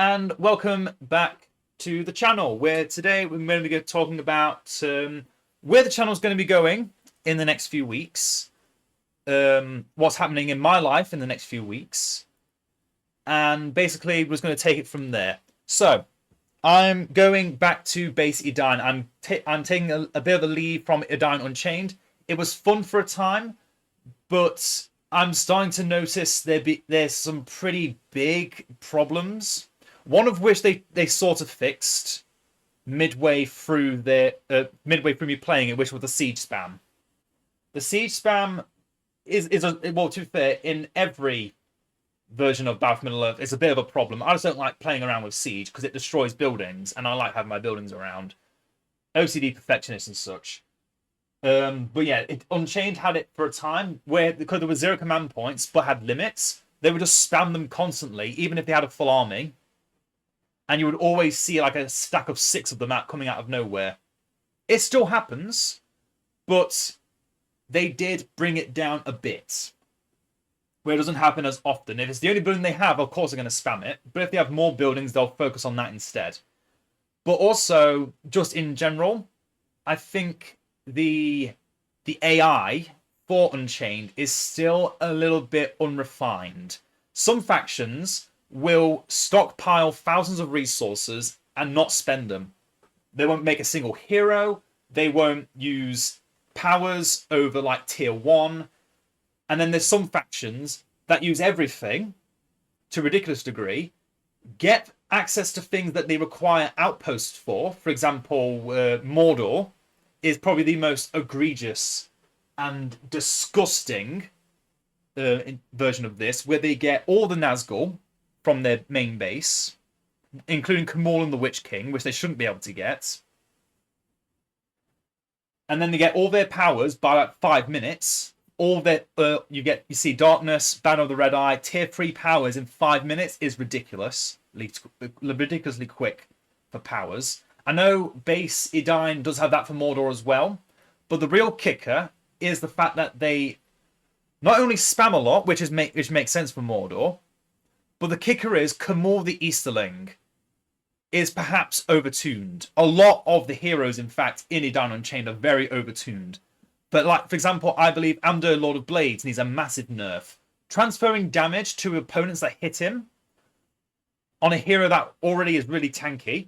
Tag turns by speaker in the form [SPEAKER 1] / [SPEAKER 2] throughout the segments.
[SPEAKER 1] and welcome back to the channel, where today we're going to be talking about where the channel is going to be going in the next few weeks, what's happening in my life in the next few weeks, and basically we're going to take it from there. So I'm going back to base Edain. I'm taking a bit of a leave from Edain Unchained. It was fun for a time, but I'm starting to notice there's some pretty big problems. One of which they sort of fixed midway through me playing it, which was the siege spam. The siege spam well, to be fair, in every version of Battlefield Middle-earth, it's a bit of a problem. I just don't like playing around with siege because it destroys buildings, and I like having my buildings around. OCD perfectionist and such. But yeah, Unchained had it for a time where, because there were 0 command points but had limits, they would just spam them constantly, even if they had a full army. And you would always see like a stack of 6 of them coming out of nowhere. It still happens, but they did bring it down a bit, where it doesn't happen as often. If it's the only building they have, of course they're going to spam it. But if they have more buildings, they'll focus on that instead. But also, just in general, I think the AI for Unchained is still a little bit unrefined. Some factions will stockpile thousands of resources and not spend them. They won't make a single hero. They won't use powers over like tier 1. And then there's some factions that use everything to a ridiculous degree, get access to things that they require outposts for. For example, Mordor is probably the most egregious and disgusting version of this, where they get all the Nazgul from their main base, including Kamul and the Witch King, which they shouldn't be able to get. And then they get all their powers by like 5 minutes. All their you see Darkness, Banner of the Red Eye, tier 3 powers in 5 minutes is ridiculously quick for powers. I know base Edain does have that for Mordor as well, but the real kicker is the fact that they not only spam a lot, which makes sense for Mordor, but the kicker is Kamul the Easterling is perhaps overtuned. A lot of the heroes, in fact, in Edain Unchained are very overtuned. But, like, for example, I believe Amdo, Lord of Blades, needs a massive nerf. Transferring damage to opponents that hit him on a hero that already is really tanky,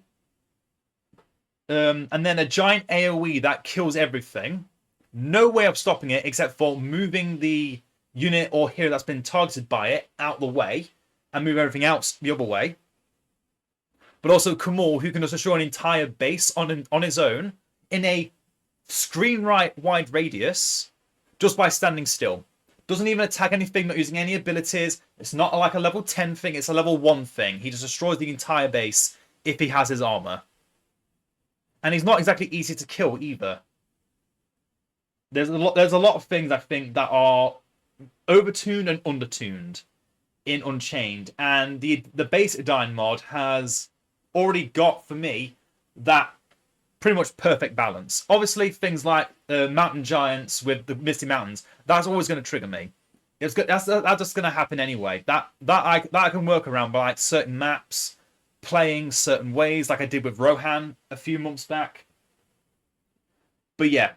[SPEAKER 1] and then a giant AoE that kills everything. No way of stopping it except for moving the unit or hero that's been targeted by it out the way and move everything else the other way. But also Kamul, who can just destroy an entire base on his own in a screen-wide radius just by standing still. Doesn't even attack anything, not using any abilities. It's not like a level 10 thing, it's a level 1 thing. He just destroys the entire base if he has his armor. And he's not exactly easy to kill either. There's a lot of things I think that are overtuned and undertuned in Unchained, and the base Edain mod has already got, for me, that pretty much perfect balance. Obviously, things like mountain giants with the misty mountains, that's always going to trigger me. That's just going to happen anyway. That I can work around by like certain maps, playing certain ways, like I did with Rohan a few months back. But yeah,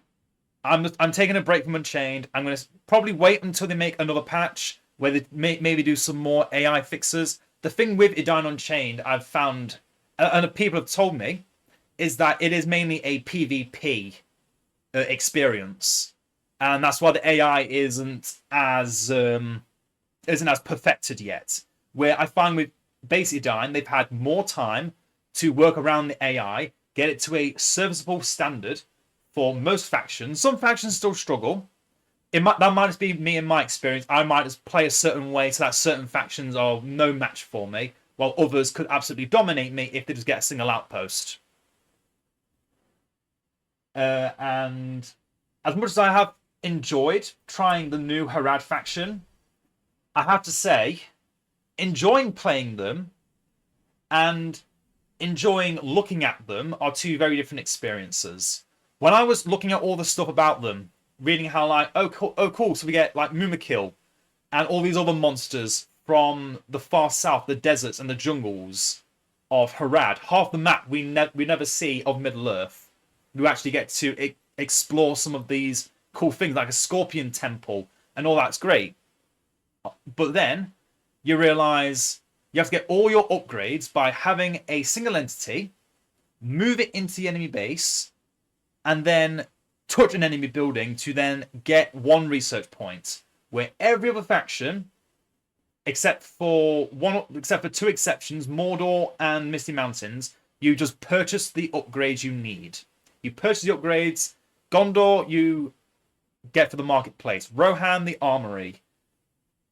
[SPEAKER 1] I'm taking a break from Unchained. I'm going to probably wait until they make another patch where they maybe do some more AI fixes. The thing with Edain Unchained, I've found, and people have told me, is that it is mainly a PvP experience, and that's why the AI isn't as perfected yet. Where I find with base Edain, they've had more time to work around the AI, get it to a serviceable standard for most factions. Some factions still struggle. That might just be me and my experience. I might just play a certain way so that certain factions are no match for me, while others could absolutely dominate me if they just get a single outpost. And as much as I have enjoyed trying the new Harad faction, I have to say, enjoying playing them and enjoying looking at them are two very different experiences. When I was looking at all the stuff about them, reading how like, oh cool, so we get like Mumakil and all these other monsters from the far south, the deserts and the jungles, of Harad. Half the map we never see of Middle Earth. We actually get to explore some of these cool things like a Scorpion Temple and all that's great. But then you realize you have to get all your upgrades by having a single entity, move it into the enemy base, and then touch an enemy building to then get one research point. Where every other faction, except for two exceptions, Mordor and Misty Mountains, you just purchase the upgrades you need. You purchase the upgrades. Gondor, you get for the marketplace. Rohan, the armory.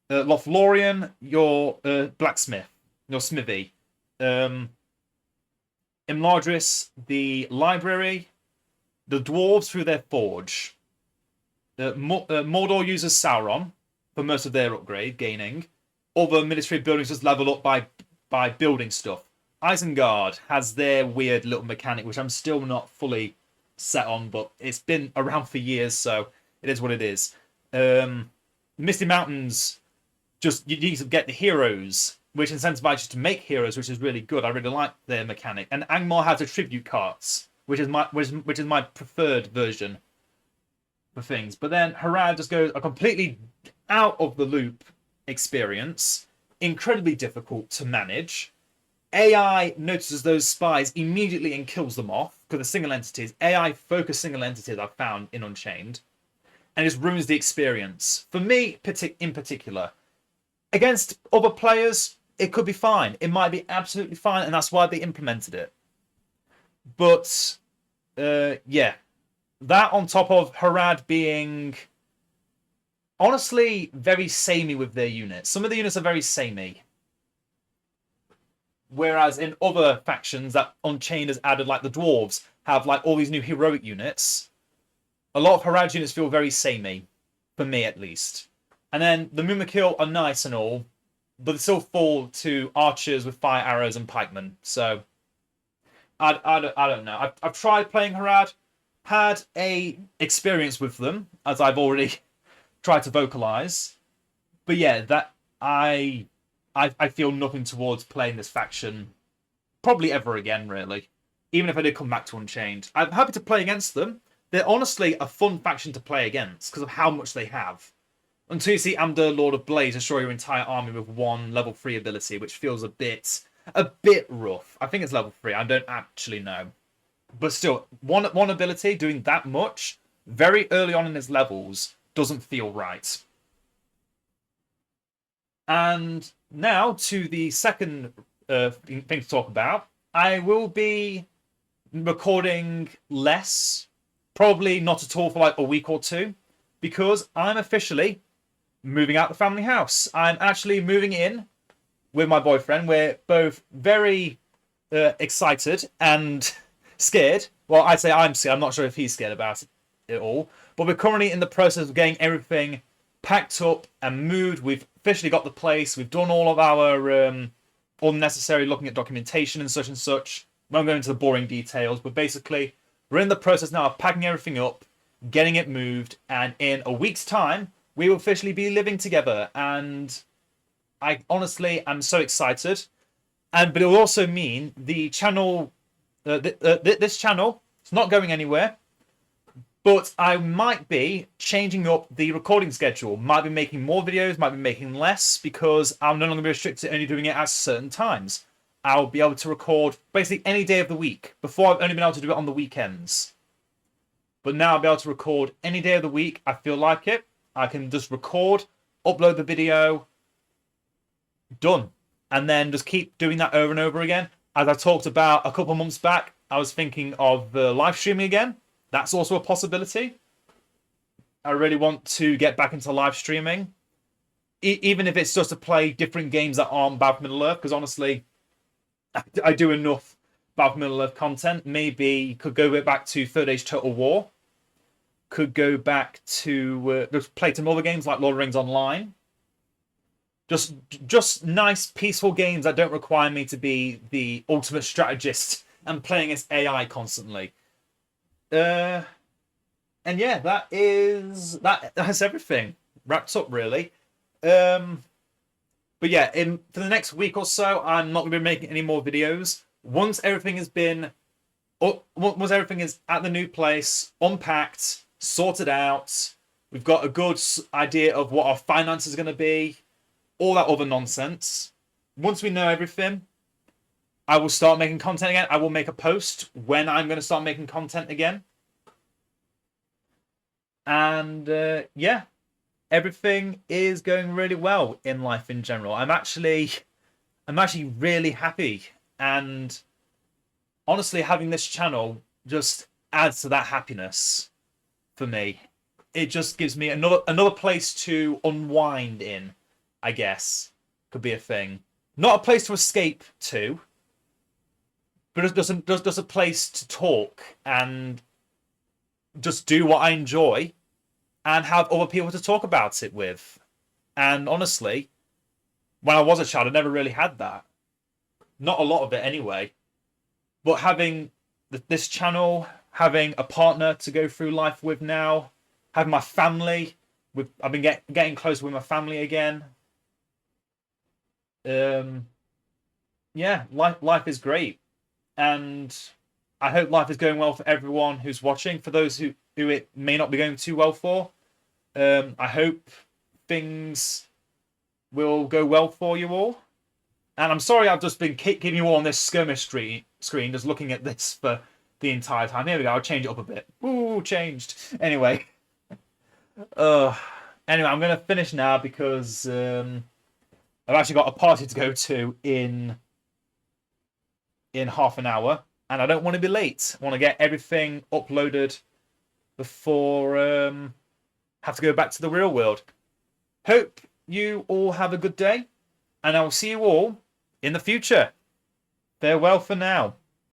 [SPEAKER 1] Lothlorien, your blacksmith, your smithy. Imladris, the library. The dwarves through their forge. Mordor uses Sauron for most of their upgrade gaining. Other military buildings just level up by building stuff. Isengard has their weird little mechanic, which I'm still not fully set on, but it's been around for years, so it is what it is. Misty Mountains, just you need to get the heroes, which incentivizes you to make heroes, which is really good. I really like their mechanic. And Angmar has the tribute carts, which is my preferred version for things. But then Harad just goes a completely out of the loop experience, incredibly difficult to manage. AI notices those spies immediately and kills them off because the single entities, AI focused single entities I've found in Unchained, and it just ruins the experience. For me, in particular, against other players, it could be fine. It might be absolutely fine, and that's why they implemented it. But, yeah. That on top of Harad being, honestly, very samey with their units. Some of the units are very samey. Whereas in other factions that Unchained has added, like the Dwarves, have like all these new heroic units. A lot of Harad units feel very samey. For me, at least. And then the Mumakil are nice and all, but they still fall to archers with fire arrows and pikemen. So, I don't know. I've tried playing Harad. Had a experience with them, as I've already tried to vocalize. But yeah, that I feel nothing towards playing this faction probably ever again, really. Even if I did come back to Unchained. I'm happy to play against them. They're honestly a fun faction to play against because of how much they have. Until you see Amdur, Lord of Blaze, destroy your entire army with one level 3 ability, which feels a bit rough. I think it's level 3. I don't actually know. But still, one ability doing that much very early on in its levels doesn't feel right. And now to the second thing to talk about. I will be recording less, probably not at all for like a week or two, because I'm officially moving out the family house. I'm actually moving in with my boyfriend. We're both very excited and scared. Well, I'd say I'm scared. I'm not sure if he's scared about it all. But we're currently in the process of getting everything packed up and moved. We've officially got the place. We've done all of our unnecessary looking at documentation and such. We won't go into the boring details, but basically, we're in the process now of packing everything up, getting it moved, and in a week's time, we will officially be living together. And I honestly am so excited. But it will also mean the channel, this channel, it's not going anywhere. But I might be changing up the recording schedule. Might be making more videos, might be making less, because I'm no longer restricted to only doing it at certain times. I'll be able to record basically any day of the week. Before, I've only been able to do it on the weekends. But now I'll be able to record any day of the week. I feel like it. I can just record, upload the video, done. And then just keep doing that over and over again. As I talked about a couple months back, I was thinking of live streaming again. That's also a possibility. I really want to get back into live streaming. Even if it's just to play different games that aren't Battle for Middle-earth, because honestly, I do enough Battle for Middle-earth content. Maybe could go back to Third Age Total War. Could go back to just play some other games like Lord of the Rings Online. Just nice, peaceful games that don't require me to be the ultimate strategist and playing as AI constantly. And yeah, that's everything wrapped up, really. But But yeah, for the next week or so, I'm not going to be making any more videos. Once everything has been, once everything is at the new place, unpacked, sorted out, we've got a good idea of what our finances are going to be, all that other nonsense. Once we know everything, I will start making content again. I will make a post when I'm going to start making content again. And yeah, everything is going really well in life in general. I'm actually really happy, and honestly, having this channel just adds to that happiness for me. It just gives me another place to unwind in, I guess. Could be a thing. Not a place to escape to, but just a place to talk and just do what I enjoy and have other people to talk about it with. And honestly, when I was a child, I never really had that. Not a lot of it anyway. But having this channel, having a partner to go through life with now, having my family, I've been getting closer with my family again. Yeah, life is great. And I hope life is going well for everyone who's watching. For those who it may not be going too well for, I hope things will go well for you all. And I'm sorry I've just been keeping you all on this skirmish screen, just looking at this for the entire time. Here we go. I'll change it up a bit. Ooh, changed. Anyway. Anyway, I'm going to finish now because I've actually got a party to go to in half an hour. And I don't want to be late. I want to get everything uploaded before have to go back to the real world. Hope you all have a good day. And I will see you all in the future. Farewell for now.